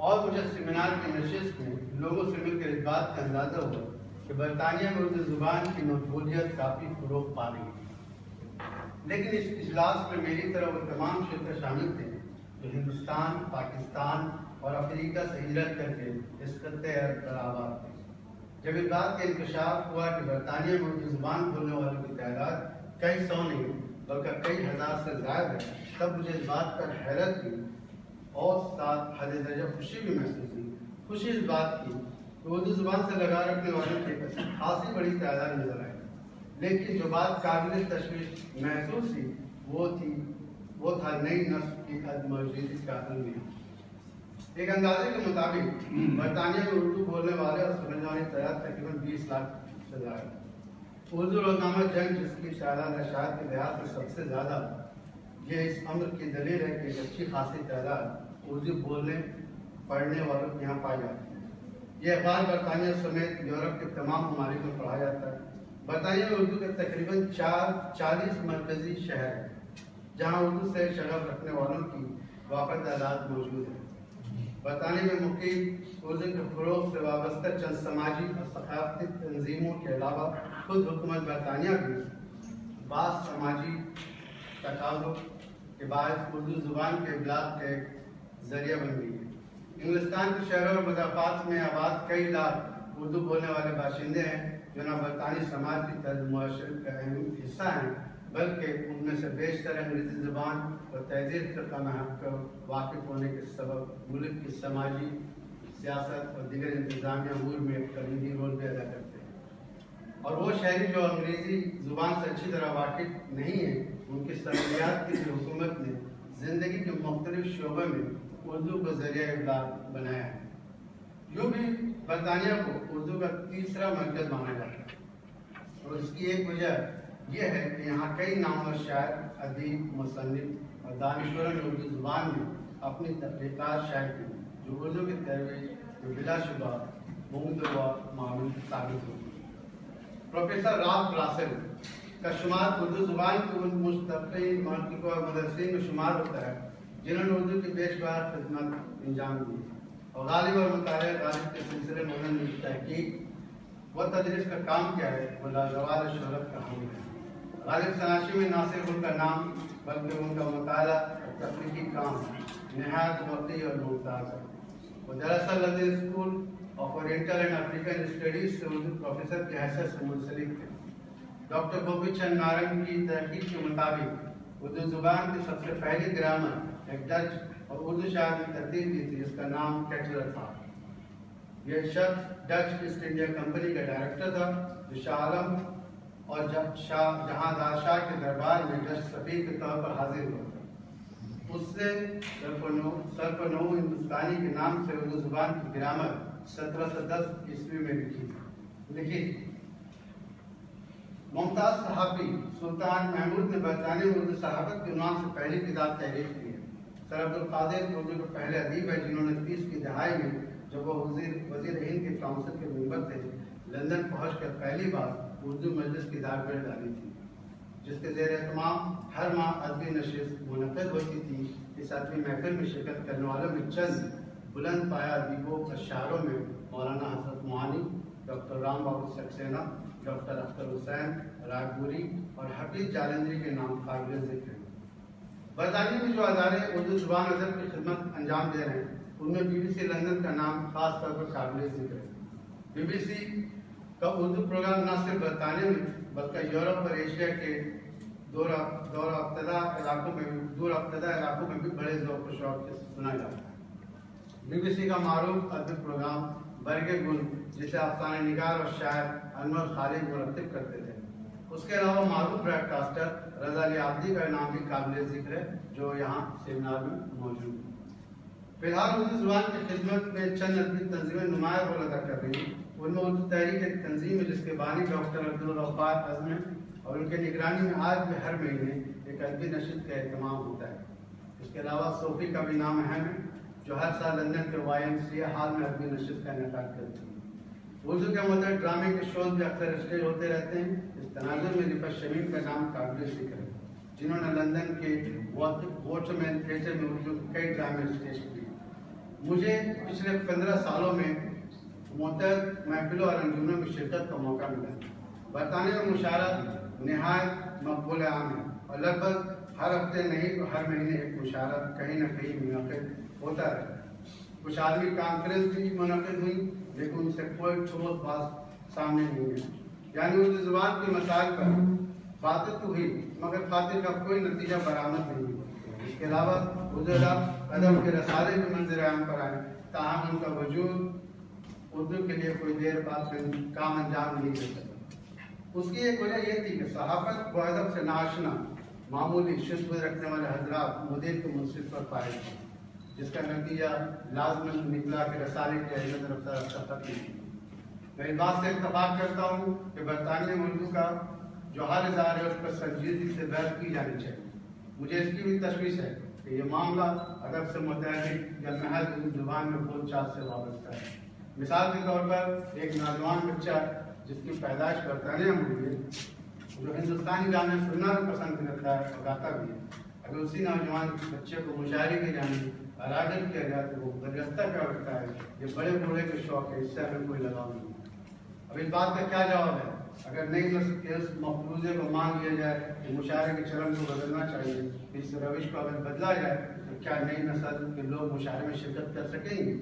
اور مجھے سیمینار کی نشست میں لوگوں سے مل کر اس بات کا اندازہ ہوا کہ برطانیہ میں اردو زبان کی مقبولیت کافی فروغ پا رہی ہے۔ لیکن اس اجلاس میں میری طرح وہ تمام شرکت شامل تھے جو ہندوستان، پاکستان اور افریقہ سے ہجرت کر کے اس خطے ارض پر آباد تھے۔ جب اس بات کا انکشاف ہوا کہ برطانیہ میں اردو زبان بولنے والوں کی تعداد کئی سو نہیں بلکہ کئی ہزار سے زائد ہے، تب مجھے اس بات پر حیرت ہوئی اور ساتھ حد درجہ خوشی بھی محسوس ہوئی۔ خوشی اس بات کی کہ اردو زبان سے لگا رکھنے والوں کی خاصی بڑی تعداد نظر آئی، لیکن جو بات قابل تشویش محسوس ہوئی وہ تھا نئی نسل کی عدم موجودگی کا المیہ۔ ایک اندازے کے مطابق برطانیہ میں اردو بولنے والے اور سمجھنے والی تعداد تقریباً 20 لاکھ سے زیادہ ہے۔ اردو روزنامہ جنگ جس کی تعداد اشاعت کے دیہات میں سب سے زیادہ، یہ اس امر کی دلیل ہے کہ ایک اچھی خاصی تعداد اردو بولنے پڑھنے والوں کے یہاں پائی جاتی ہے۔ یہ اخبار برطانیہ سمیت یورپ کے تمام ممالک میں پڑھا جاتا ہے۔ برطانیہ میں اردو کے تقریباً 40 مرکزی شہر ہیں جہاں اردو سے شغف رکھنے والوں کی وافر تعداد موجود ہے۔ برطانیہ میں مقیم اردو کے فروغ سے وابستہ چند سماجی اور ثقافتی تنظیموں کے علاوہ خود حکومت برطانیہ بھی بعض سماجی تقاضوں کے باعث اردو زبان کے ابلاغ کا ایک ذریعہ بن گئی ہے۔ انگلستان کے شہروں اور مضافات میں آباد کئی لاکھ اردو بولنے والے باشندے ہیں جو نہ برطانوی سماج کی طرز معاشرت کا اہم حصہ ہیں بلکہ ان میں سے بیشتر انگریزی زبان اور تہذیب سے کم واقف ہونے کے سبب ملک کی سماجی، سیاست اور دیگر انتظامی امور میں ایک کلیدی رول بھی ادا کرتے ہیں۔ اور وہ شہری جو انگریزی زبان سے اچھی طرح واقف نہیں ہیں، ان کی سہولیات کے لیے حکومت نے زندگی کے مختلف شعبوں میں اردو کو ذریعہ ابلاغ بنایا ہے۔ یوں بھی برطانیہ کو اردو کا تیسرا مرکز مانا جاتا ہے اور اس کی ایک وجہ یہ ہے کہ یہاں کئی نامور شاعر، ادیب، مصنف اور دانشوروں نے اردو زبان میں اپنی تحقیقات شائع کی جو اردو کی ترویج میں بلا شبہ ممدوع معاون ثابت ہوگی۔ پروفیسر رالف راسل کا شمار اردو زبان کے ان مستقل محققوں اور مدرسین میں شمار ہوتا ہے جنہوں نے اردو کی بیشمار خدمت انجام دی اور غالب اور مطالعہ غالب کے سلسلے میں انہوں نے تحقیق و تدریس کا کام کیا ہے وہ لازوال شہرت کا حامل ہے۔ غالب سناشی میں نہ صرف ان کا نام بلکہ ان کا مطالعہ اور تخلیقی کام نہایت وقتی اور ممتاز ہے۔ وہ دراصل London school of oriental and African studies سے اردو پروفیسر کی حیثیت سے منسلک تھے۔ ڈاکٹر گوپی چند نارنگ کی تحقیق کے مطابق اردو زبان کی سب سے پہلی گرامر ایک ڈچ اور اردو شاعر نے ترتیب دی تھی جس کا نام کیٹلر تھا۔ یہ شخص ڈچ ایسٹ انڈیا کمپنی کا ڈائریکٹر تھا جو شاہ عالم اور جہاں شاہ کے دربار میں ڈچ سفیر کے طور پر حاضر ہوا تھا۔ اس سے سرپنو ہندوستانی کے نام سے اردو زبان کی گرامر 1710 عیسوی میں لکھی تھی۔ ممتاز صحافی سلطان محمود نے برطانیہ میں اردو صحافت کے عنوان سے پہلی کتاب تحریر کی ہے۔ سر عبدالقادر اردو کے پہلے ادیب ہیں جنہوں نے 30 کی دہائی میں جب وہ وزیر ہند کے کونسل کے ممبر تھے لندن پہنچ کر پہلی بار اردو مجلس کی داغ ڈالی تھی جس کے زیر اہتمام ہر ماہ ادبی نشست منعقد ہوتی تھی۔ اس ادبی محفل میں شرکت کرنے والوں میں چند بلند پایہ ادیبوں اور شاعروں میں مولانا حضرت معانی، ڈاکٹر رام بابو سکسینہ، ڈاکٹر اختر حسین راجپوری اور حفیظ جالندھری کے نام قابل ذکر ہیں۔ برطانیہ میں جو ادارے اردو زبان ادب کی خدمت انجام دے رہے ہیں ان میں BBC لندن کا نام خاص طور پر قابل ذکر ہے۔ BBC کا اردو پروگرام نہ صرف برطانیہ میں بلکہ یورپ اور ایشیا کے دور افتادہ علاقوں میں بھی بڑے ذوق و شوق سے سنا جاتا ہے۔ BBC کا معروف ادبی پروگرام برگ گل جسے افسانہ نگار اور شاعر انور خالد مرتب کرتے تھے، اس کے علاوہ معروف براڈ کاسٹر رضا علی عابدی کا نام بھی قابل ذکر ہے جو یہاں سیمینار میں موجود ہے۔ فی الحال اردو زبان کی خدمت میں چند ادبی تنظیمیں نمایاں رول ادا کر رہی ہیں۔ ان میں اردو تحریک ایک تنظیم ہے جس کے بانی ڈاکٹر عبدالغفار اعظم ہیں اور ان کے نگرانی میں آج بھی ہر مہینے ایک ادبی نشست کا اہتمام ہوتا ہے۔ اس کے علاوہ صوفی کا بھی نام اہم ہے جو ہر سال لندن کے YMCA ہال میں ادبی نشست کا انعقاد کرتی ہے۔ اردو کے متعدد ڈرامے کے شوز بھی اکثر اسٹیج ہوتے رہتے ہیں۔ اس تناظر میں رفعت شمیم کا نام قابل ذکر ہے جنہوں نے لندن کے واٹرمین تھیٹر میں اردو کے کئی ڈرامے اسٹیج کیے۔ مجھے پچھلے 15 سالوں میں متعدد محفلوں اور انجمنوں میں شرکت کا موقع ملا۔ برطانیہ میں مشاورت نہایت مقبول عام ہے اور لگ بھگ ہر ہفتے نہیں تو ہر مہینے ایک مشاورت کہیں نہ کہیں منعقد ہوتا رہتا ہے۔ کچھ عالمی کانفرنس بھی منعقد ہوئی لیکن ان سے کوئی ٹھوس بات سامنے نہیں ہے، یعنی اردو زبان کے مسائل پر باتیں تو ہوئی مگر خاطر کا کوئی نتیجہ برآمد نہیں ہوا۔ اس کے علاوہ اردو ادب کے رسالے بھی منظر عام پر آئے، تاہم ان کا وجود اردو کے لیے کوئی دیر بعد کام انجام نہیں دے سکا۔ اس کی ایک وجہ یہ تھی کہ صحافت و ادب سے ناشنا معمولی شدت رکھنے والے حضرات مدیر کے منصف پر پائے تھے، جس کا نتیجہ لازماً نکلا کہ رسالے کی اہمیت رفتہ رفتہ ختم ہوئی۔ میں اس بات سے اتفاق کرتا ہوں کہ برطانیہ میں اردو کا جو حال ظاہر ہے اس پر سنجیدگی سے بحث کی جانی چاہیے۔ مجھے اس کی بھی تشویش ہے کہ یہ معاملہ ادب سے متعلق یا محض اردو زبان میں بول چال سے وابستہ ہے۔ مثال کے طور پر ایک نوجوان بچہ جس کی پیدائش برطانیہ میں ہوئی ہے، جو ہندوستانی گانے سننا بھی پسند کرتا ہے اور گاتا بھی ہے، اگر اسی نوجوان بچے کو مشاعرے کی جانب راغب کیا جائے تو وہ دریافتہ کیا رکھتا ہے یہ بڑے بوڑھے کے شوق ہے، اس سے ہمیں کوئی لگاؤ نہیں۔ اب اس بات کا کیا جواب ہے؟ اگر نئی نسل کے اس مفروضے کو مان لیا جائے کہ مشاعرے کے چلن کو بدلنا چاہیے، اس روش کو اگر بدلا جائے تو کیا نئی نسل کے لوگ مشاعرے میں شرکت کر سکیں گے؟